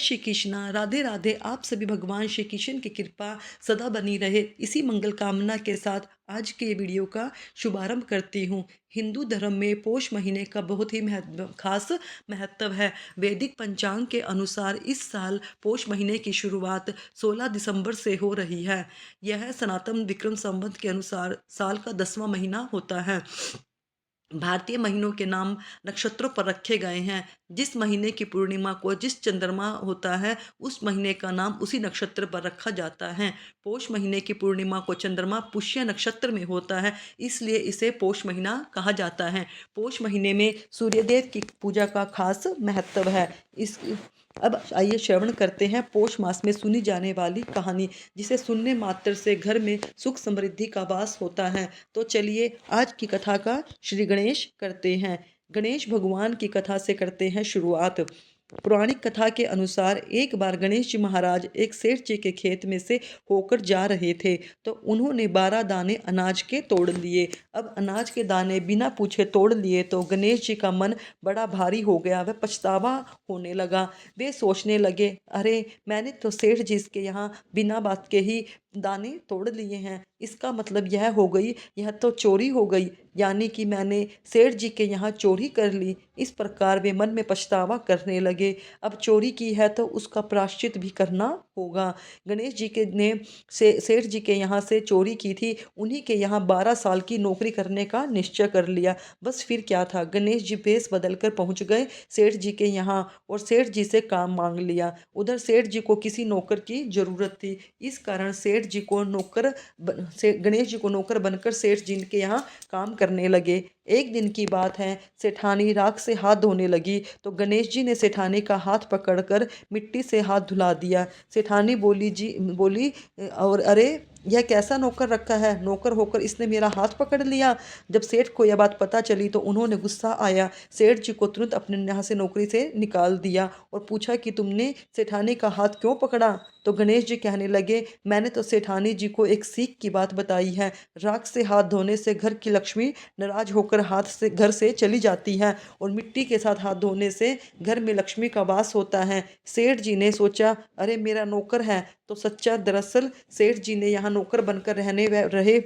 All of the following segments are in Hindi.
श्री कृष्णा, राधे राधे। आप सभी भगवान श्री कृष्ण की कृपा सदा बनी रहे, इसी मंगल कामना के साथ आज के वीडियो का शुभारंभ करती हूँ। हिंदू धर्म में पोष महीने का बहुत ही खास महत्व है। वैदिक पंचांग के अनुसार इस साल पोष महीने की शुरुआत 16 दिसंबर से हो रही है। यह सनातन विक्रम संवत के अनुसार साल का 10वां महीना होता है। भारतीय महीनों के नाम नक्षत्रों पर रखे गए हैं। जिस महीने की पूर्णिमा को जिस चंद्रमा होता है, उस महीने का नाम उसी नक्षत्र पर रखा जाता है। पोष महीने की पूर्णिमा को चंद्रमा पुष्य नक्षत्र में होता है, इसलिए इसे पोष महीना कहा जाता है। पोष महीने में सूर्यदेव की पूजा का खास महत्व है। इस अब आइए श्रवण करते हैं पोष मास में सुनी जाने वाली कहानी, जिसे सुनने मात्र से घर में सुख समृद्धि का वास होता है। तो चलिए आज की कथा का श्री गणेश करते हैं। गणेश भगवान की कथा से करते हैं शुरुआत। पौराणिक कथा के अनुसार एक बार गणेश जी महाराज एक सेठ जी के खेत में से होकर जा रहे थे, तो उन्होंने 12 दाने अनाज के तोड़ लिए। अब अनाज के दाने बिना पूछे तोड़ लिए तो गणेश जी का मन बड़ा भारी हो गया, वह पछतावा होने लगा। वे सोचने लगे, अरे मैंने तो सेठ जी के यहाँ बिना बात के ही दाने तोड़ लिए हैं, इसका मतलब यह हो गई, यह तो चोरी हो गई, यानी कि मैंने सेठ जी के यहाँ चोरी कर ली। इस प्रकार वे मन में पछतावा करने लगे। अब चोरी की है तो उसका प्रायश्चित भी करना होगा। गणेश जी के ने सेठ जी के यहाँ से चोरी की थी, उन्हीं के यहाँ 12 साल की नौकरी करने का निश्चय कर लिया। बस फिर क्या था, गणेश जी भेष बदल कर पहुँच गए सेठ जी के यहाँ और सेठ जी से काम मांग लिया। उधर सेठ जी को किसी नौकर की जरूरत थी, इस कारण सेठ जी को गणेश जी को नौकर बनकर सेठ जी के यहाँ काम करने लगे। एक दिन की बात है, सेठानी राख से हाथ धोने लगी तो गणेश जी ने सेठानी का हाथ पकड़कर मिट्टी से हाथ धुला दिया। सेठानी बोली, और अरे यह कैसा नौकर रखा है, नौकर होकर इसने मेरा हाथ पकड़ लिया। जब सेठ को यह बात पता चली तो उन्होंने गुस्सा आया, सेठ जी को तुरंत अपने यहाँ से नौकरी से निकाल दिया और पूछा कि तुमने सेठानी का हाथ क्यों पकड़ा। तो गणेश जी कहने लगे, मैंने तो सेठानी जी को एक सीख की बात बताई है, राख से हाथ धोने से घर की लक्ष्मी नाराज होकर घर से चली जाती है और मिट्टी के साथ हाथ धोने से घर में लक्ष्मी का वास होता है। सेठ जी ने सोचा, अरे मेरा नौकर है तो सच्चा। दरअसल सेठ जी ने यहाँ नौकर बनकर रहे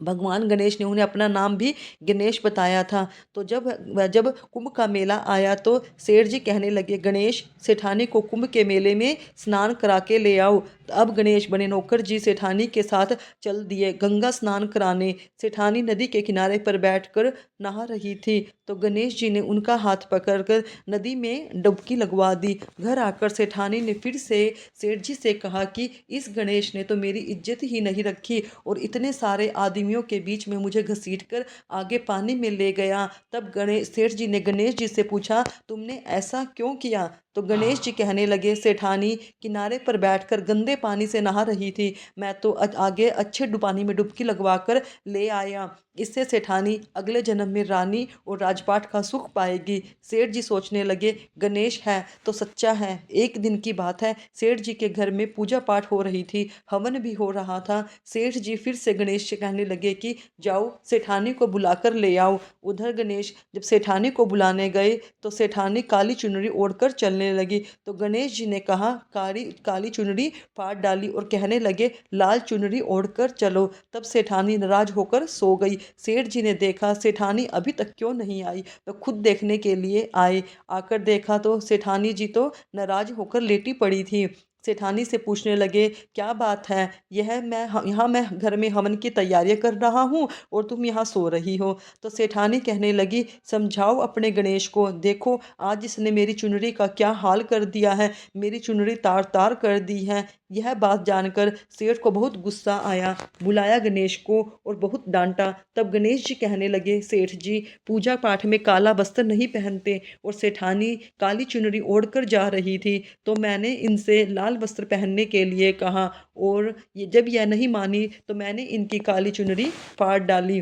भगवान गणेश ने उन्हें अपना नाम भी गणेश बताया था। तो जब कुंभ का मेला आया तो सेठ जी कहने लगे, गणेश सेठानी को कुंभ के मेले में स्नान करा के ले आओ। तो अब गणेश बने नौकर जी सेठानी के साथ चल दिए गंगा स्नान कराने। सेठानी नदी के किनारे पर बैठकर नहा रही थी, तो गणेश जी ने उनका हाथ पकड़कर नदी में डुबकी लगवा दी। घर आकर सेठानी ने फिर से सेठ जी से कहा कि इस गणेश ने तो मेरी इज्जत ही नहीं रखी और इतने सारे आदमियों के बीच में मुझे घसीट कर आगे पानी में ले गया। तब गणेश सेठ जी ने गणेश जी से पूछा, तुमने ऐसा क्यों किया। तो गणेश जी कहने लगे, सेठानी किनारे पर बैठकर गंदे पानी से नहा रही थी, मैं तो आगे अच्छे पानी में डुबकी लगवाकर ले आया। इससे सेठानी अगले जन्म में रानी और राजपाट का सुख पाएगी। सेठ जी सोचने लगे, गणेश है तो सच्चा है। एक दिन की बात है, सेठ जी के घर में पूजा पाठ हो रही थी, हवन भी हो रहा था। सेठ जी फिर से गणेश से कहने लगे कि जाओ सेठानी को बुलाकर ले आओ। उधर गणेश जब सेठानी को बुलाने गए तो सेठानी काली चुनरी ओढ़कर चलने लगी, तो गणेश जी ने कहा, काली चुनरी फाड़ डाली और कहने लगे, लाल चुनरी ओढ़कर चलो। तब सेठानी नाराज होकर सो गई। सेठ जी ने देखा सेठानी अभी तक क्यों नहीं आई, तो खुद देखने के लिए आए। आकर देखा तो सेठानी जी तो नाराज होकर लेटी पड़ी थी। सेठानी से पूछने लगे, क्या बात है, यहाँ मैं घर में हवन की तैयारियां कर रहा हूँ और तुम यहाँ सो रही हो। तो सेठानी कहने लगी, समझाओ अपने गणेश को, देखो आज इसने मेरी चुनरी का क्या हाल कर दिया है, मेरी चुनरी तार तार कर दी है। यह बात जानकर सेठ को बहुत गुस्सा आया, बुलाया गणेश को और बहुत डांटा। तब गणेश जी कहने लगे, सेठ जी पूजा पाठ में काला वस्त्र नहीं पहनते और सेठानी काली चुनरी ओढ़कर जा रही थी, तो मैंने इनसे लाल वस्त्र पहनने के लिए कहा और जब यह नहीं मानी तो मैंने इनकी काली चुनरी फाड़ डाली,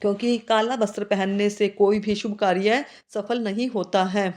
क्योंकि काला वस्त्र पहनने से कोई भी शुभ कार्य सफल नहीं होता है।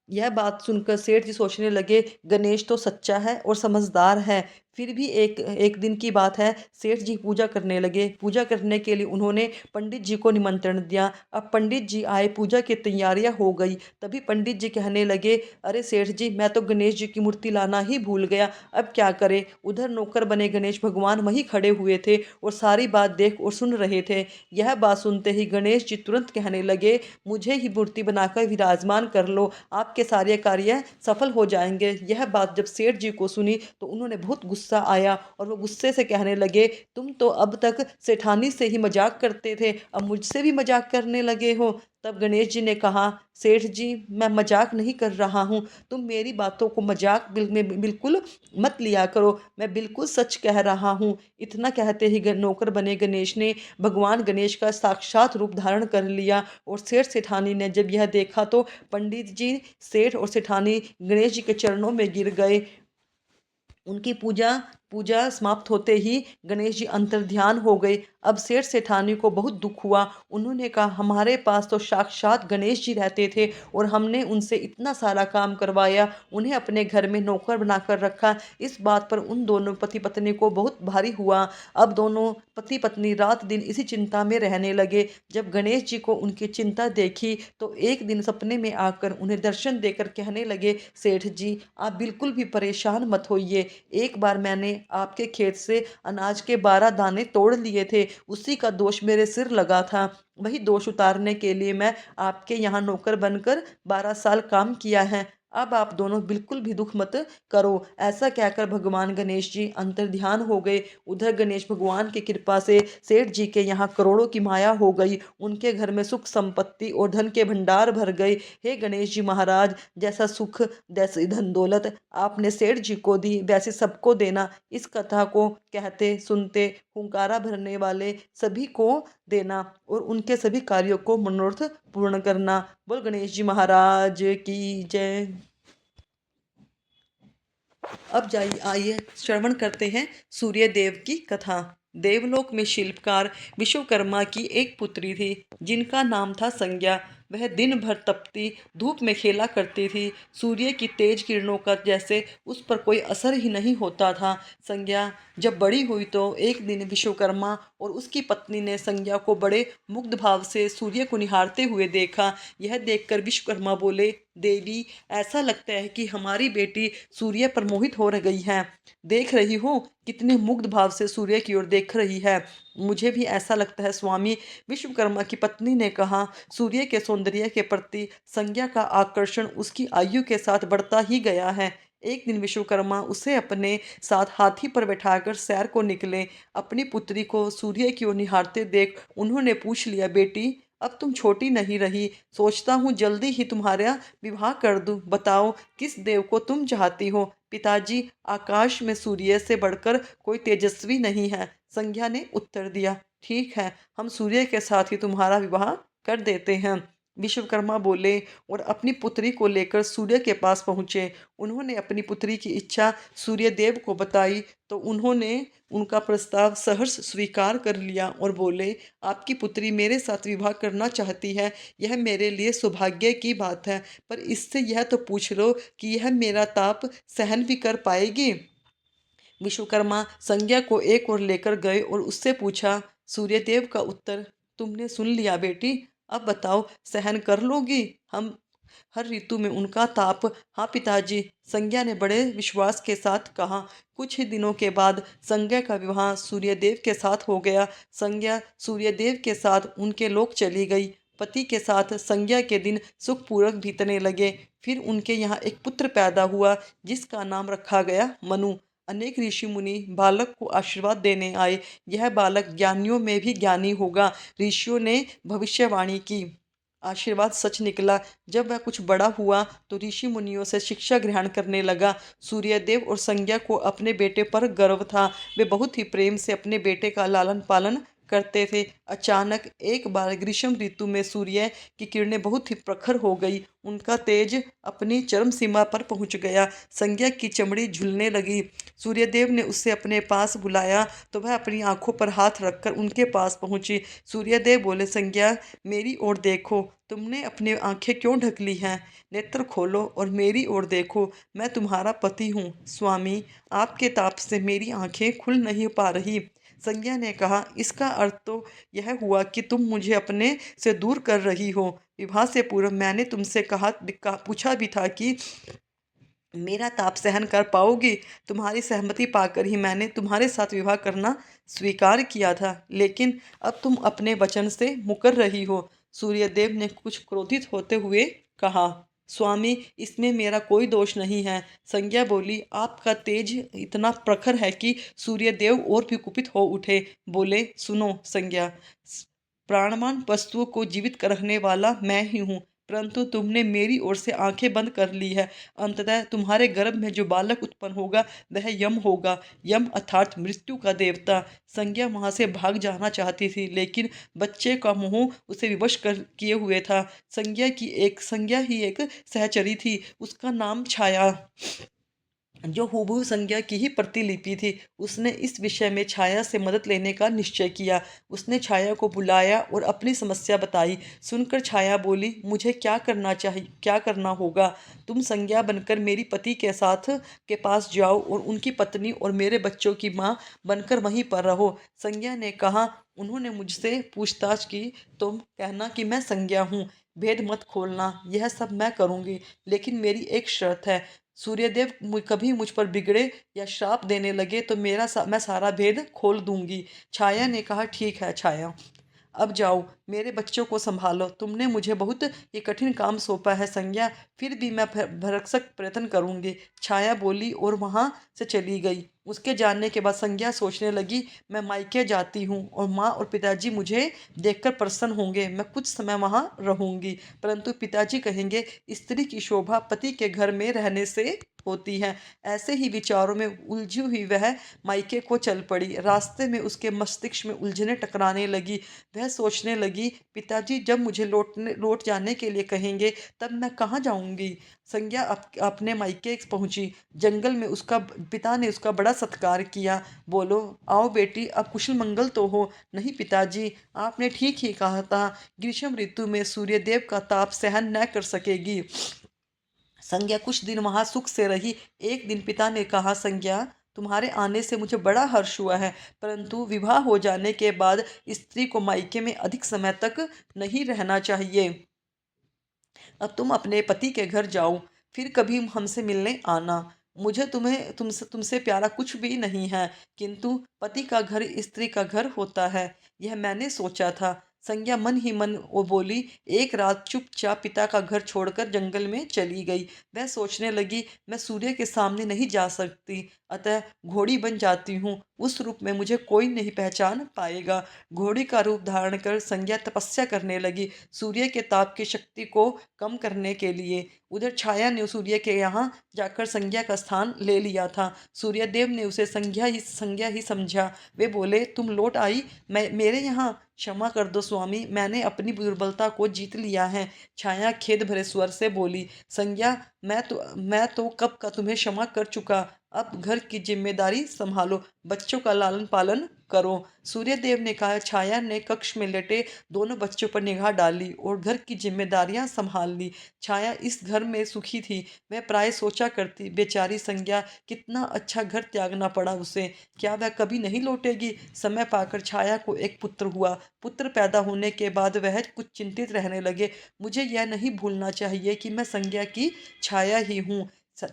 यह बात सुनकर सेठ जी सोचने लगे, गणेश तो सच्चा है और समझदार है, फिर भी एक एक दिन की बात है, सेठ जी पूजा करने लगे। पूजा करने के लिए उन्होंने पंडित जी को निमंत्रण दिया। अब पंडित जी आए, पूजा की तैयारियां हो गई। तभी पंडित जी कहने लगे, अरे सेठ जी, मैं तो गणेश जी की मूर्ति लाना ही भूल गया, अब क्या करें। उधर नौकर बने गणेश भगवान वहीं खड़े हुए थे और सारी बात देख और सुन रहे थे। यह बात सुनते ही गणेश जी तुरंत कहने लगे, मुझे ही मूर्ति बनाकर विराजमान कर लो, आपके सारे कार्य सफल हो जाएंगे। यह बात जब सेठ जी को सुनी तो उन्होंने बहुत गुस्सा आया और वो गुस्से से कहने लगे, तुम तो अब तक सेठानी से ही मजाक करते थे, अब मुझसे भी मजाक करने लगे हो। तब गणेश जी ने कहा, सेठ जी, मैं मजाक नहीं कर रहा हूँ, तुम मेरी बातों को मजाक में बिल्कुल मत लिया करो, मैं बिल्कुल सच कह रहा हूँ। इतना कहते ही नौकर बने गणेश ने भगवान गणेश का साक्षात रूप धारण कर लिया। और सेठ सेठानी ने जब यह देखा तो पंडित जी, सेठ और सेठानी गणेश जी के चरणों में गिर गए। उनकी पूजा पूजा समाप्त होते ही गणेश जी अंतर्ध्यान हो गए। अब सेठ सेठानी को बहुत दुख हुआ। उन्होंने कहा, हमारे पास तो साक्षात गणेश जी रहते थे और हमने उनसे इतना सारा काम करवाया, उन्हें अपने घर में नौकर बनाकर रखा। इस बात पर उन दोनों पति पत्नी को बहुत भारी हुआ। अब दोनों पति पत्नी रात दिन इसी चिंता में रहने लगे। जब गणेश जी को उनकी चिंता देखी तो एक दिन सपने में आकर उन्हें दर्शन देकर कहने लगे, सेठ जी, आप बिल्कुल भी परेशान मत होइए। एक बार मैंने आपके खेत से अनाज के 12 दाने तोड़ लिए थे, उसी का दोष मेरे सिर लगा था। वही दोष उतारने के लिए मैं आपके यहाँ नौकर बनकर 12 साल काम किया है। अब आप दोनों बिल्कुल भी दुख मत करो। ऐसा कहकर भगवान गणेश जी अंतर्ध्यान हो गए। उधर गणेश भगवान की कृपा से सेठ जी के यहाँ करोड़ों की माया हो गई। उनके घर में सुख संपत्ति और धन के भंडार भर गए। हे गणेश जी महाराज, जैसा सुख, जैसी धन दौलत आपने सेठ जी को दी, वैसे सबको देना। इस कथा को कहते सुनते हुंकारा भरने वाले सभी को देना और उनके सभी कार्यों को मनोरथ पूर्ण करना। बोल गणेश जी महाराज की जय। अब जाइए, आइए श्रवण करते हैं सूर्य देव की कथा। देवलोक में शिल्पकार विश्वकर्मा की एक पुत्री थी जिनका नाम था संज्ञा। वह दिन भर तपती धूप में खेला करती थी। सूर्य की तेज किरणों का जैसे उस पर कोई असर ही नहीं होता था। संज्ञा जब बड़ी हुई तो एक दिन विश्वकर्मा और उसकी पत्नी ने संज्ञा को बड़े मुग्ध भाव से सूर्य को निहारते हुए देखा। यह देखकर विश्वकर्मा बोले, देवी, ऐसा लगता है कि हमारी बेटी सूर्य पर मोहित हो गई है। देख रही हो कितने मुग्ध भाव से सूर्य की ओर देख रही है। मुझे भी ऐसा लगता है स्वामी। विश्वकर्मा की पत्नी ने कहा, सूर्य के सौंदर्य के प्रति संज्ञा का आकर्षण उसकी आयु के साथ बढ़ता ही गया है। एक दिन विश्वकर्मा उसे अपने साथ हाथी पर बैठाकर सैर को निकले। अपनी पुत्री को सूर्य की ओर निहारते देख उन्होंने पूछ लिया, बेटी, अब तुम छोटी नहीं रही, सोचता हूँ जल्दी ही तुम्हारा विवाह कर दूं। बताओ, किस देव को तुम चाहती हो? पिताजी, आकाश में सूर्य से बढ़कर कोई तेजस्वी नहीं है, संज्ञा ने उत्तर दिया। ठीक है, हम सूर्य के साथ ही तुम्हारा विवाह कर देते हैं, विश्वकर्मा बोले और अपनी पुत्री को लेकर सूर्य के पास पहुँचे। उन्होंने अपनी पुत्री की इच्छा सूर्यदेव को बताई तो उन्होंने उनका प्रस्ताव सहर्ष स्वीकार कर लिया और बोले, आपकी पुत्री मेरे साथ विवाह करना चाहती है, यह मेरे लिए सौभाग्य की बात है, पर इससे यह तो पूछ लो कि यह मेरा ताप सहन भी कर पाएगी। विश्वकर्मा संज्ञा को एक ओर लेकर गए और उससे पूछा, सूर्यदेव का उत्तर तुमने सुन लिया बेटी, अब बताओ, सहन कर लोगी हम हर ऋतु में उनका ताप? हाँ पिताजी, संज्ञा ने बड़े विश्वास के साथ कहा। कुछ ही दिनों के बाद संज्ञा का विवाह सूर्यदेव के साथ हो गया। संज्ञा सूर्यदेव के साथ उनके लोक चली गई। पति के साथ संज्ञा के दिन सुखपूर्वक बीतने लगे। फिर उनके यहाँ एक पुत्र पैदा हुआ जिसका नाम रखा गया मनु। अनेक ऋषि मुनि बालक को आशीर्वाद देने आए। यह बालक ज्ञानियों में भी ज्ञानी होगा। ऋषियों ने भविष्यवाणी की, आशीर्वाद सच निकला। जब वह कुछ बड़ा हुआ तो ऋषि मुनियों से शिक्षा ग्रहण करने लगा। सूर्यदेव और संज्ञा को अपने बेटे पर गर्व था। वे बहुत ही प्रेम से अपने बेटे का लालन पालन करते थे। अचानक एक बार ग्रीष्म ऋतु में सूर्य की किरणें बहुत ही प्रखर हो गई। उनका तेज अपनी चरम सीमा पर पहुंच गया। संज्ञा की चमड़ी झुलने लगी। सूर्यदेव ने उसे अपने पास बुलाया तो वह अपनी आंखों पर हाथ रखकर उनके पास पहुंची। सूर्यदेव बोले, संज्ञा, मेरी ओर देखो। तुमने अपनी आंखें क्यों ढक ली हैं? नेत्र खोलो और मेरी ओर देखो। मैं तुम्हारा पति हूँ। स्वामी, आपके ताप से मेरी आंखें खुल नहीं पा रही। संज्ञा ने कहा, इसका अर्थ तो यह हुआ कि तुम मुझे अपने से दूर कर रही हो। विवाह से पूर्व मैंने तुमसे पूछा भी था कि मेरा ताप सहन कर पाओगी? तुम्हारी सहमति पाकर ही मैंने तुम्हारे साथ विवाह करना स्वीकार किया था, लेकिन अब तुम अपने वचन से मुकर रही हो। सूर्यदेव ने कुछ क्रोधित होते हुए कहा, स्वामी, इसमें मेरा कोई दोष नहीं है। संज्ञा बोली, आपका तेज इतना प्रखर है कि सूर्यदेव और भी कुपित हो उठे। बोले, सुनो संज्ञा, प्राणवान वस्तुओं को जीवित रखने वाला मैं ही हूँ, परंतु तुमने मेरी ओर से आंखें बंद कर ली है। अंततः तुम्हारे गर्भ में जो बालक उत्पन्न होगा वह यम होगा। यम अर्थात मृत्यु का देवता। संज्ञा वहां से भाग जाना चाहती थी, लेकिन बच्चे का मोह उसे विवश कर किए हुए था। संज्ञा ही एक सहचरी थी। उसका नाम छाया, जो हूबहू संज्ञा की ही प्रतिलिपि थी। उसने इस विषय में छाया से मदद लेने का निश्चय किया। उसने छाया को बुलाया और अपनी समस्या बताई। सुनकर छाया बोली, मुझे क्या करना होगा? तुम संज्ञा बनकर मेरी पति के साथ के पास जाओ और उनकी पत्नी और मेरे बच्चों की माँ बनकर वहीं पर रहो। संज्ञा ने कहा, उन्होंने मुझसे पूछताछ की, तुम कहना कि मैं संज्ञा हूँ। भेद मत खोलना, यह सब मैं करूँगी, लेकिन मेरी एक शर्त है। सूर्यदेव कभी मुझ पर बिगड़े या श्राप देने लगे तो मैं सारा भेद खोल दूंगी। छाया ने कहा, ठीक है छाया, अब जाओ, मेरे बच्चों को संभालो। तुमने मुझे बहुत ये कठिन काम सौंपा है संज्ञा, फिर भी मैं भरसक प्रयत्न करूंगी। छाया बोली और वहां से चली गई। उसके जाने के बाद संज्ञा सोचने लगी, मैं मायके जाती हूँ और माँ और पिताजी मुझे देखकर प्रसन्न होंगे। मैं कुछ समय वहां रहूंगी, परंतु पिताजी कहेंगे, स्त्री की शोभा पति के घर में रहने से होती है। ऐसे ही विचारों में उलझी हुई वह मायके को चल पड़ी। रास्ते में उसके मस्तिष्क में उलझने टकराने लगी। वह सोचने लगी, पिताजी जब मुझे लौट जाने के लिए कहेंगे तब मैं कहाँ जाऊंगी? संज्ञा अपने मायके पहुंची। जंगल में उसका पिता ने उसका बड़ा सत्कार किया। बोलो, आओ बेटी, अब कुशल मंगल तो हो? नहीं पिताजी, आपने ठीक ही कहा था, ग्रीष्म ऋतु में सूर्यदेव का ताप सहन न कर सकेगी। संज्ञा कुछ दिन वहां सुख से रही। एक दिन पिता ने कहा, संज्ञा, तुम्हारे आने से मुझे बड़ा हर्ष हुआ है, परंतु विवाह हो जाने के बाद स्त्री को मायके में अधिक समय तक नहीं रहना चाहिए। अब तुम अपने पति के घर जाओ, फिर कभी हमसे मिलने आना। मुझे तुमसे प्यारा कुछ भी नहीं है, किंतु पति का घर स्त्री का घर होता है, यह मैंने सोचा था। संज्ञा मन ही मन वो बोली। एक रात चुपचाप पिता का घर छोड़कर जंगल में चली गई। वह सोचने लगी, मैं सूर्य के सामने नहीं जा सकती, अतः घोड़ी बन जाती हूँ। उस रूप में मुझे कोई नहीं पहचान पाएगा। घोड़ी का रूप धारण कर संज्ञा तपस्या करने लगी, सूर्य के ताप की शक्ति को कम करने के लिए। उधर छाया ने सूर्य के यहाँ जाकर संज्ञा का स्थान ले लिया था। सूर्यदेव ने उसे संज्ञा ही समझा। वे बोले, तुम लौट आई मैं मेरे यहाँ? क्षमा कर दो स्वामी, मैंने अपनी दुर्बलता को जीत लिया है। छाया खेद भरे स्वर से बोली, संज्ञा, मैं तो कब का तुम्हें क्षमा कर चुका। अब घर की जिम्मेदारी संभालो, बच्चों का लालन पालन करो। सूर्यदेव ने कहा। छाया ने कक्ष में लेटे दोनों बच्चों पर निगाह डाली और घर की जिम्मेदारियां संभाल ली। छाया इस घर में सुखी थी। वह प्राय सोचा करती, बेचारी संज्ञा, कितना अच्छा घर त्यागना पड़ा उसे। क्या वह कभी नहीं लौटेगी? समय पाकर छाया को एक पुत्र हुआ। पुत्र पैदा होने के बाद वह कुछ चिंतित रहने लगे। मुझे यह नहीं भूलना चाहिए कि मैं संज्ञा की छाया ही हूँ।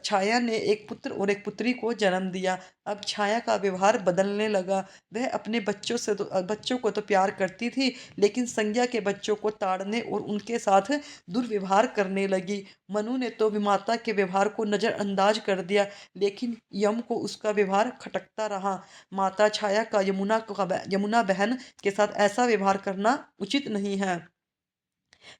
छाया ने एक पुत्र और एक पुत्री को जन्म दिया। अब छाया का व्यवहार बदलने लगा। वह अपने बच्चों को तो प्यार करती थी, लेकिन संज्ञा के बच्चों को ताड़ने और उनके साथ दुर्व्यवहार करने लगी। मनु ने तो विमाता के व्यवहार को नजरअंदाज कर दिया, लेकिन यम को उसका व्यवहार खटकता रहा। माता छाया का यमुना बहन के साथ ऐसा व्यवहार करना उचित नहीं है।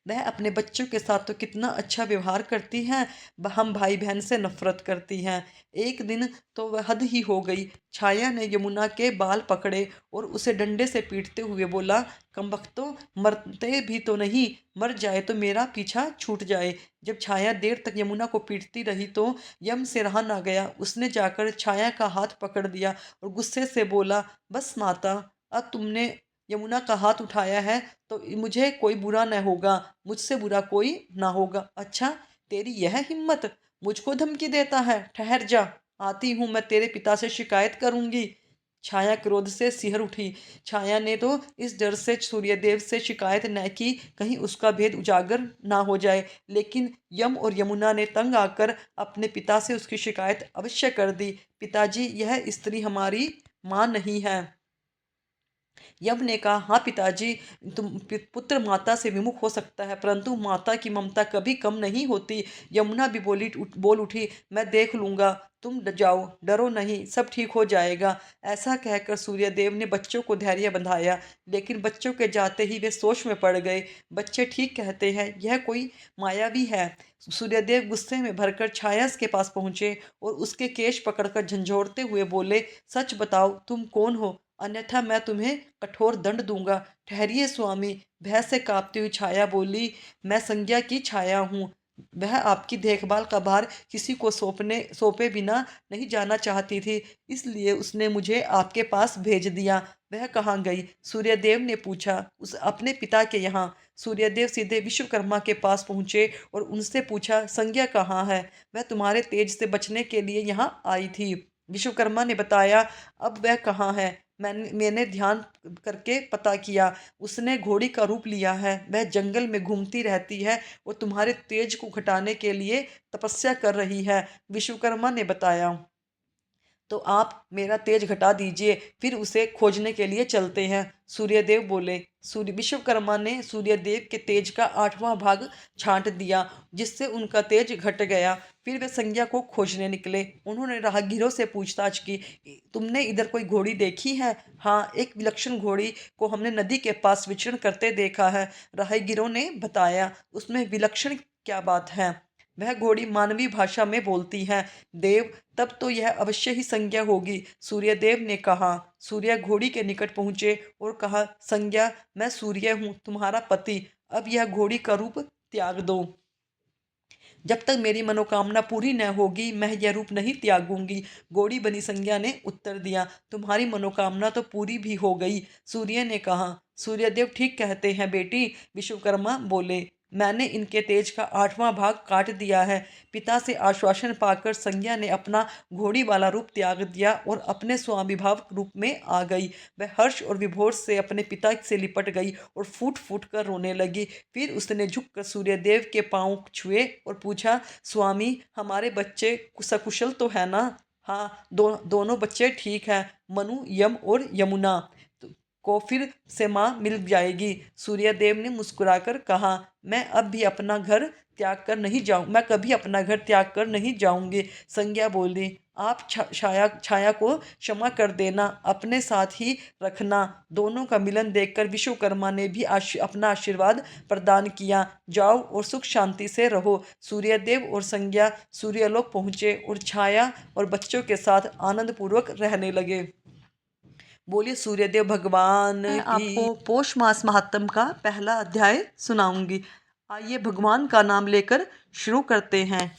वह अपने बच्चों के साथ तो कितना अच्छा व्यवहार करती हैं, हम भाई बहन से नफरत करती हैं। एक दिन तो वह हद ही हो गई। छाया ने यमुना के बाल पकड़े और उसे डंडे से पीटते हुए बोला, कमबख्तो, मरते भी तो नहीं, मर जाए तो मेरा पीछा छूट जाए। जब छाया देर तक यमुना को पीटती रही तो यम से रहा ना गया। उसने जाकर छाया का हाथ पकड़ दिया और गुस्से से बोला, बस माता, अब तुमने यमुना का हाथ उठाया है तो मुझे कोई बुरा न होगा, मुझसे बुरा कोई ना होगा। अच्छा, तेरी यह हिम्मत, मुझको धमकी देता है? ठहर जा, आती हूँ, मैं तेरे पिता से शिकायत करूंगी। छाया क्रोध से सिहर उठी। छाया ने तो इस डर से सूर्यदेव से शिकायत न की कहीं उसका भेद उजागर ना हो जाए, लेकिन यम और यमुना ने तंग आकर अपने पिता से उसकी शिकायत अवश्य कर दी। पिताजी, यह स्त्री हमारी माँ नहीं है। यम ने कहा, हाँ पिताजी, पुत्र माता से विमुख हो सकता है, परंतु माता की ममता कभी कम नहीं होती। यमुना भी बोल उठी, मैं देख लूंगा, तुम जाओ, डरो नहीं, सब ठीक हो जाएगा। ऐसा कहकर सूर्यदेव ने बच्चों को धैर्य बंधाया, लेकिन बच्चों के जाते ही वे सोच में पड़ गए। बच्चे ठीक कहते हैं, यह कोई मायावी है। सूर्यदेव गुस्से में भरकर छाया के पास पहुंचे और उसके केश पकड़कर झंझोड़ते हुए बोले, सच बताओ, तुम कौन हो, अन्यथा मैं तुम्हें कठोर दंड दूंगा। ठहरिए स्वामी, भय से कांपती हुई छाया बोली, मैं संज्ञा की छाया हूँ। वह आपकी देखभाल का भार किसी को सौंपे बिना नहीं जाना चाहती थी, इसलिए उसने मुझे आपके पास भेज दिया। वह कहाँ गई? सूर्यदेव ने पूछा। उस अपने पिता के यहाँ। सूर्यदेव सीधे विश्वकर्मा के पास पहुंचे और उनसे पूछा, संज्ञा कहाँ है? वह तुम्हारे तेज से बचने के लिए यहाँ आई थी। विश्वकर्मा ने बताया, अब वह कहाँ है? मैंने ध्यान करके पता किया, उसने घोड़ी का रूप लिया है। वह जंगल में घूमती रहती है और तुम्हारे तेज को घटाने के लिए तपस्या कर रही है, विश्वकर्मा ने बताया। तो आप मेरा तेज घटा दीजिए, फिर उसे खोजने के लिए चलते हैं, सूर्यदेव बोले। सूर्य विश्वकर्मा ने सूर्यदेव के तेज का 8वां भाग छांट दिया, जिससे उनका तेज घट गया। फिर वे संज्ञा को खोजने निकले। उन्होंने राहगीरों से पूछताछ की, तुमने इधर कोई घोड़ी देखी है? हाँ, एक विलक्षण घोड़ी को हमने नदी के पास विचरण करते देखा है, राहगीरों ने बताया। उसमें विलक्षण क्या बात है? वह घोड़ी मानवीय भाषा में बोलती है। देव, तब तो यह अवश्य ही संज्ञा होगी, सूर्यदेव ने कहा। सूर्य घोड़ी के निकट पहुंचे और कहा, संज्ञा, मैं सूर्य हूँ, तुम्हारा पति। अब यह घोड़ी का रूप त्याग दो। जब तक मेरी मनोकामना पूरी न होगी, मैं यह रूप नहीं त्यागूंगी। घोड़ी बनी संज्ञा ने उत्तर दिया, तुम्हारी मनोकामना तो पूरी भी हो गई, सूर्य ने कहा। सूर्यदेव ठीक कहते हैं बेटी, विश्वकर्मा बोले। मैंने इनके तेज का 8वां भाग काट दिया है। पिता से आश्वासन पाकर संज्ञा ने अपना घोड़ी वाला रूप त्याग दिया और अपने स्वाभिभाव रूप में आ गई। वह हर्ष और विभोर से अपने पिता से लिपट गई और फूट फूट कर रोने लगी। फिर उसने झुककर सूर्यदेव के पांव छुए और पूछा, स्वामी, हमारे बच्चे सकुशल तो है ना? हाँ, दोनों बच्चे ठीक हैं, मनु, यम और यमुना को फिर से माँ मिल जाएगी। सूर्यदेव ने मुस्कुराकर कहा, मैं अब भी अपना घर त्याग कर नहीं जाऊं मैं कभी अपना घर त्याग कर नहीं जाऊंगी। संज्ञा बोली, आप छाया को क्षमा कर देना, अपने साथ ही रखना। दोनों का मिलन देखकर विश्वकर्मा ने भी अपना आशीर्वाद प्रदान किया। जाओ और सुख शांति से रहो। सूर्यदेव और संज्ञा सूर्यलोक पहुंचे और छाया और बच्चों के साथ आनंद पूर्वक रहने लगे। बोलिए सूर्यदेव भगवान मैं की। आपको पौष मास महात्म का पहला अध्याय सुनाऊंगी। आइए भगवान का नाम लेकर शुरू करते हैं।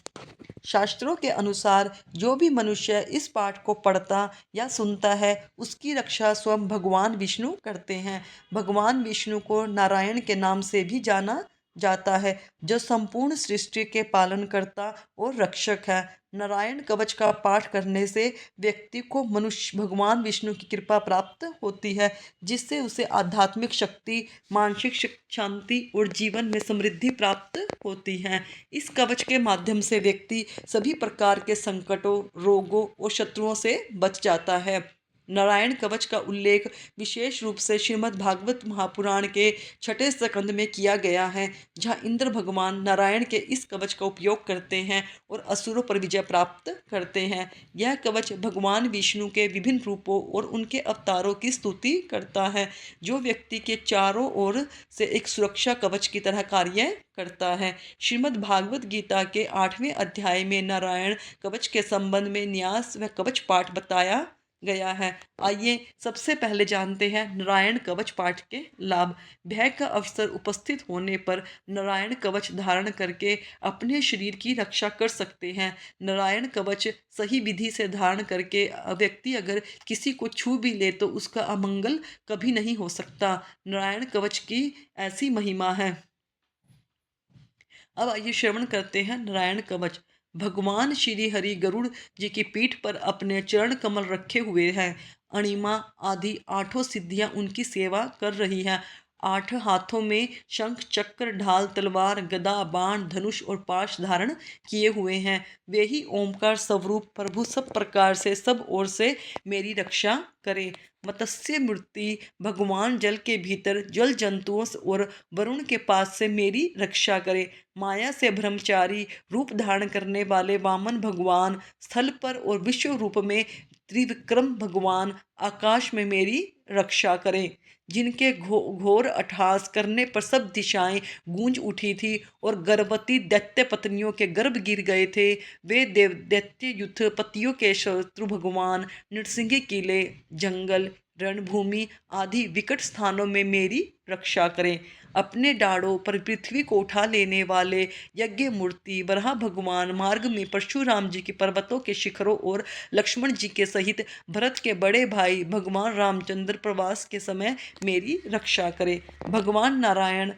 शास्त्रों के अनुसार जो भी मनुष्य इस पाठ को पढ़ता या सुनता है, उसकी रक्षा स्वयं भगवान विष्णु करते हैं। भगवान विष्णु को नारायण के नाम से भी जाना जाता है, जो संपूर्ण सृष्टि के पालनकर्ता और रक्षक है। नारायण कवच का पाठ करने से व्यक्ति को मनुष्य भगवान विष्णु की कृपा प्राप्त होती है, जिससे उसे आध्यात्मिक शक्ति, मानसिक शांति और जीवन में समृद्धि प्राप्त होती है। इस कवच के माध्यम से व्यक्ति सभी प्रकार के संकटों, रोगों और शत्रुओं से बच जाता है। नारायण कवच का उल्लेख विशेष रूप से श्रीमद् भागवत महापुराण के छठे स्कंद में किया गया है, जहाँ इंद्र भगवान नारायण के इस कवच का उपयोग करते हैं और असुरों पर विजय प्राप्त करते हैं। यह कवच भगवान विष्णु के विभिन्न रूपों और उनके अवतारों की स्तुति करता है, जो व्यक्ति के चारों ओर से एक सुरक्षा कवच की तरह कार्य करता है। श्रीमद् भागवत गीता के 8वें अध्याय में नारायण कवच के संबंध में न्यास व कवच पाठ बताया गया है। आइए सबसे पहले जानते हैं नारायण कवच पाठ के लाभ। भय का अवसर उपस्थित होने पर नारायण कवच धारण करके अपने शरीर की रक्षा कर सकते हैं। नारायण कवच सही विधि से धारण करके व्यक्ति अगर किसी को छू भी ले तो उसका अमंगल कभी नहीं हो सकता। नारायण कवच की ऐसी महिमा है। अब आइए श्रवण करते हैं नारायण कवच। भगवान श्री हरि गरुड़ जी की पीठ पर अपने चरण कमल रखे हुए हैं। अणिमा आदि 8 सिद्धियां उनकी सेवा कर रही हैं। 8 हाथों में शंख, चक्र, ढाल, तलवार, गदा, बाण, धनुष और पाश धारण किए हुए हैं। वे ही ओमकार स्वरूप प्रभु सब प्रकार से सब ओर से मेरी रक्षा करें। मत्स्य मूर्ति भगवान जल के भीतर जल जंतुओं और वरुण के पास से मेरी रक्षा करे। माया से ब्रह्मचारी रूप धारण करने वाले वामन भगवान स्थल पर और विश्व रूप में त्रिविक्रम भगवान आकाश में मेरी रक्षा करें। जिनके घोर अट्टहास करने पर सब दिशाएं गूंज उठी थी और गर्भवती दैत्य पत्नियों के गर्भ गिर गए थे, वे देव दैत्य युद्ध पतियों के शत्रु भगवान नृसिंह किले, जंगल, रणभूमि आदि विकट स्थानों में मेरी रक्षा करें। अपने डाड़ों पर पृथ्वी को उठा लेने वाले यज्ञ मूर्ति वराह भगवान मार्ग में परशुराम जी के पर्वतों के शिखरों और लक्ष्मण जी के सहित भरत के बड़े भाई भगवान रामचंद्र प्रवास के समय मेरी रक्षा करे। भगवान नारायण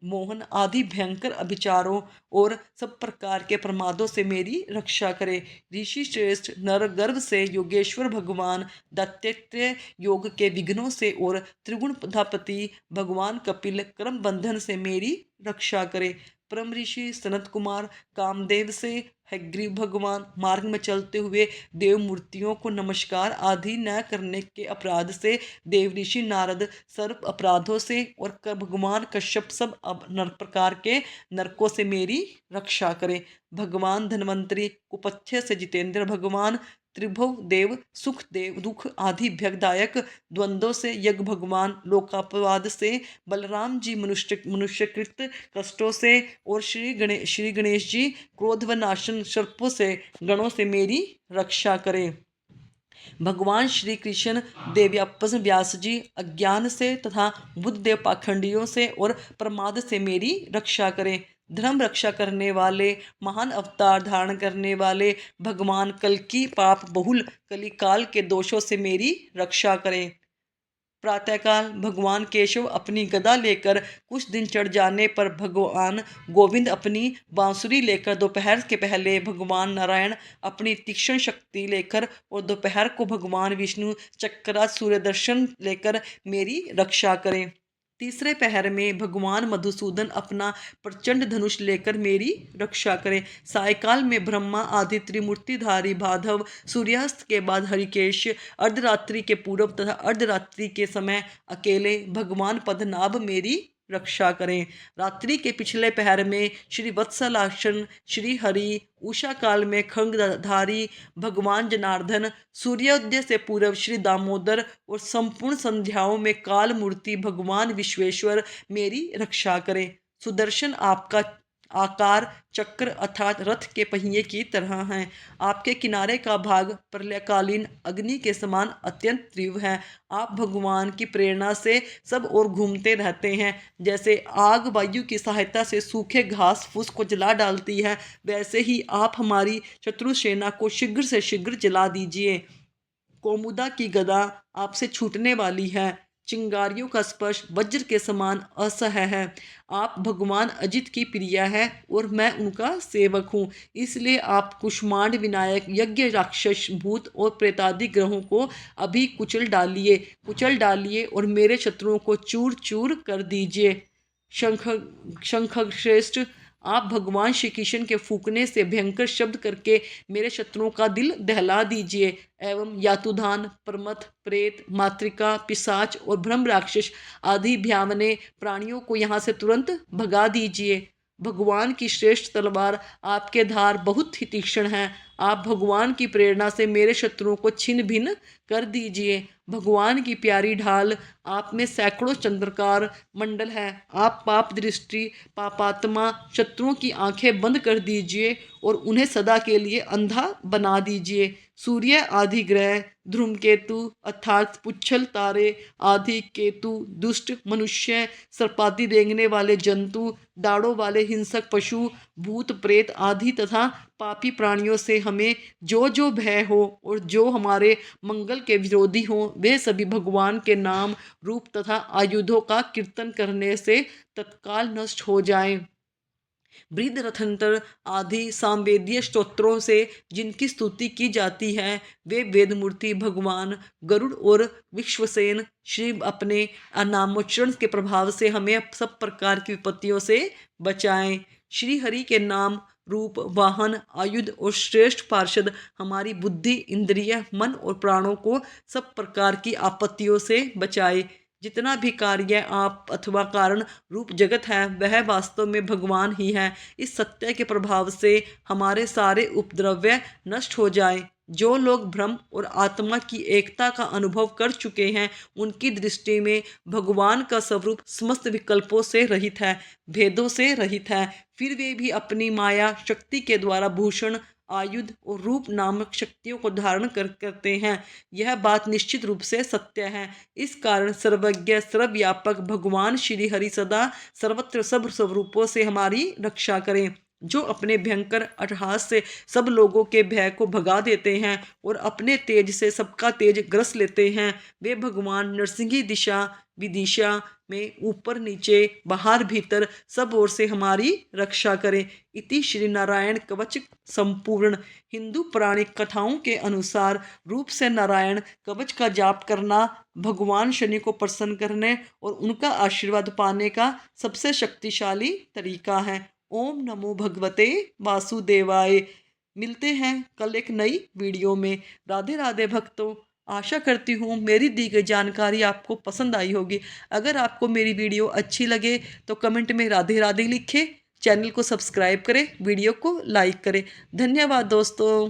मोहन आदि भयंकर अभिचारों और सब प्रकार के प्रमादों से मेरी रक्षा करे। ऋषि श्रेष्ठ नर गर्भ से योगेश्वर भगवान दत्तात्रेय योग के विघ्नों से और त्रिगुणाधिपति भगवान कपिल कर्म बंधन से मेरी रक्षा करे। परम ऋषि सनत कुमार कामदेव से हयग्रीव भगवान मार्ग में चलते हुए देव मूर्तियों को नमस्कार आदि न करने के अपराध से, देव ऋषि नारद सर्व अपराधों से और भगवान कश्यप सब नर प्रकार के नरकों से मेरी रक्षा करें। भगवान धन्वंतरि कुपथ्य से जितेंद्र भगवान त्रिभुव देव सुख देव दुख आदि भयदायक द्वंद्वों से यज्ञ भगवान लोकापवाद से, बलराम जी मनुष्यकृत कष्टों से और श्री गणेश जी क्रोध व नाशन सर्पों से गणों से मेरी रक्षा करें। भगवान श्री कृष्ण देवव्यास व्यास जी अज्ञान से तथा बुद्धदेव पाखंडियों से और प्रमाद से मेरी रक्षा करें। धर्म रक्षा करने वाले महान अवतार धारण करने वाले भगवान कल्कि पाप बहुल कलिकाल के दोषों से मेरी रक्षा करें। प्रातःकाल भगवान केशव अपनी गदा लेकर कुछ दिन चढ़ जाने पर भगवान गोविंद अपनी बांसुरी लेकर, दोपहर के पहले भगवान नारायण अपनी तीक्ष्ण शक्ति लेकर और दोपहर को भगवान विष्णु चक्रराज सूर्य दर्शन लेकर मेरी रक्षा करें। तीसरे पहर में भगवान मधुसूदन अपना प्रचंड धनुष लेकर मेरी रक्षा करें। सायकाल में ब्रह्मा आदि त्रिमूर्तिधारी भाधव सूर्यास्त के बाद हरिकेश, अर्धरात्रि के पूर्व तथा अर्धरात्रि के समय अकेले भगवान पद्मनाभ मेरी रक्षा करें। रात्रि के पिछले पहर में श्री वत्सलाक्षण श्री हरि, उषा काल में खंगधारी भगवान जनार्दन, सूर्योदय से पूर्व श्री दामोदर और संपूर्ण संध्याओं में काल मूर्ति भगवान विश्वेश्वर मेरी रक्षा करें। सुदर्शन आपका आकार चक्र अर्थात रथ के पहिए की तरह हैं। आपके किनारे का भाग प्रलयकालीन अग्नि के समान अत्यंत तीव्र है। आप भगवान की प्रेरणा से सब ओर घूमते रहते हैं। जैसे आग वायु की सहायता से सूखे घास फूस को जला डालती है, वैसे ही आप हमारी शत्रु सेना को शीघ्र से शीघ्र जला दीजिए। कोमुदा की गदा आपसे छूटने वाली है। चिंगारियों का स्पर्श वज्र के समान असह्य है। आप भगवान अजित की प्रिया है और मैं उनका सेवक हूँ, इसलिए आप कुष्मांड विनायक यज्ञ राक्षस भूत और प्रेतादि ग्रहों को अभी कुचल डालिए और मेरे शत्रुओं को चूर चूर कर दीजिए। शंख श्रेष्ठ आप भगवान श्री कृष्ण के फूंकने से भयंकर शब्द करके मेरे शत्रुओं का दिल दहला दीजिए एवं यातुधान, प्रमथ, प्रेत, मातृका, पिशाच और ब्रह्म राक्षस आदि भयावने प्राणियों को यहाँ से तुरंत भगा दीजिए। भगवान की श्रेष्ठ तलवार आपके धार बहुत ही तीक्ष्ण है। आप भगवान की प्रेरणा से मेरे शत्रुओं को छिन्न भिन्न कर दीजिए। भगवान की प्यारी ढाल आप में सैकड़ों चंद्रकार मंडल है। आप पाप दृष्टि पापात्मा शत्रुओं की आंखें बंद कर दीजिए और उन्हें सदा के लिए अंधा बना दीजिए। सूर्य आदि ग्रह, धूमकेतु अर्थात पुच्छल तारे आदि केतु, दुष्ट मनुष्य, सर्पादि रेंगने वाले जंतु, दाढ़ों वाले हिंसक पशु, भूत प्रेत आदि तथा पापी प्राणियों से हमें जो जो भय हो और जो हमारे मंगल के विरोधी हों, वे सभी भगवान के नाम, रूप तथा आयुधों का कीर्तन करने से तत्काल नष्ट हो जाएं। वृद्ध रथंतर आदि सामवेदीय स्तोत्रों से जिनकी स्तुति की जाती है, वे वेदमूर्ति भगवान गरुड़ और विश्वसेन श्री अपने नामोच्चारण के प्रभाव से हमें सब प्रकार की विपत्तियों से बचाएं। श्री हरि के नाम, रूप, वाहन, आयुध और श्रेष्ठ पार्षद हमारी बुद्धि, इंद्रिय, मन और प्राणों को सब प्रकार की आपत्तियों से बचाए। जितना भी कार्य आप अथवा कारण रूप जगत है, वह वास्तव में भगवान ही है। इस सत्य के प्रभाव से हमारे सारे उपद्रव्य नष्ट हो जाए। जो लोग ब्रह्म और आत्मा की एकता का अनुभव कर चुके हैं, उनकी दृष्टि में भगवान का स्वरूप समस्त विकल्पों से रहित है, भेदों से रहित है। फिर वे भी अपनी माया शक्ति के द्वारा भूषण, आयुध और रूप नामक शक्तियों को धारण करते हैं। यह बात निश्चित रूप से सत्य है। इस कारण सर्वज्ञ सर्वव्यापक भगवान श्री हरि सदा सर्वत्र सब स्वरूपों से हमारी रक्षा करें। जो अपने भयंकर अट्टहास से सब लोगों के भय को भगा देते हैं और अपने तेज से सबका तेज ग्रस लेते हैं, वे भगवान नरसिंही दिशा विदिशा में ऊपर नीचे बाहर भीतर सब ओर से हमारी रक्षा करें। इति श्री नारायण कवच संपूर्ण। हिंदू पौराणिक कथाओं के अनुसार रूप से नारायण कवच का जाप करना भगवान शनि को प्रसन्न करने और उनका आशीर्वाद पाने का सबसे शक्तिशाली तरीका है। ओम नमो भगवते वासुदेवाय। मिलते हैं कल एक नई वीडियो में। राधे राधे भक्तों। आशा करती हूँ मेरी दी गई जानकारी आपको पसंद आई होगी। अगर आपको मेरी वीडियो अच्छी लगे तो कमेंट में राधे राधे लिखें, चैनल को सब्सक्राइब करें, वीडियो को लाइक करें। धन्यवाद दोस्तों।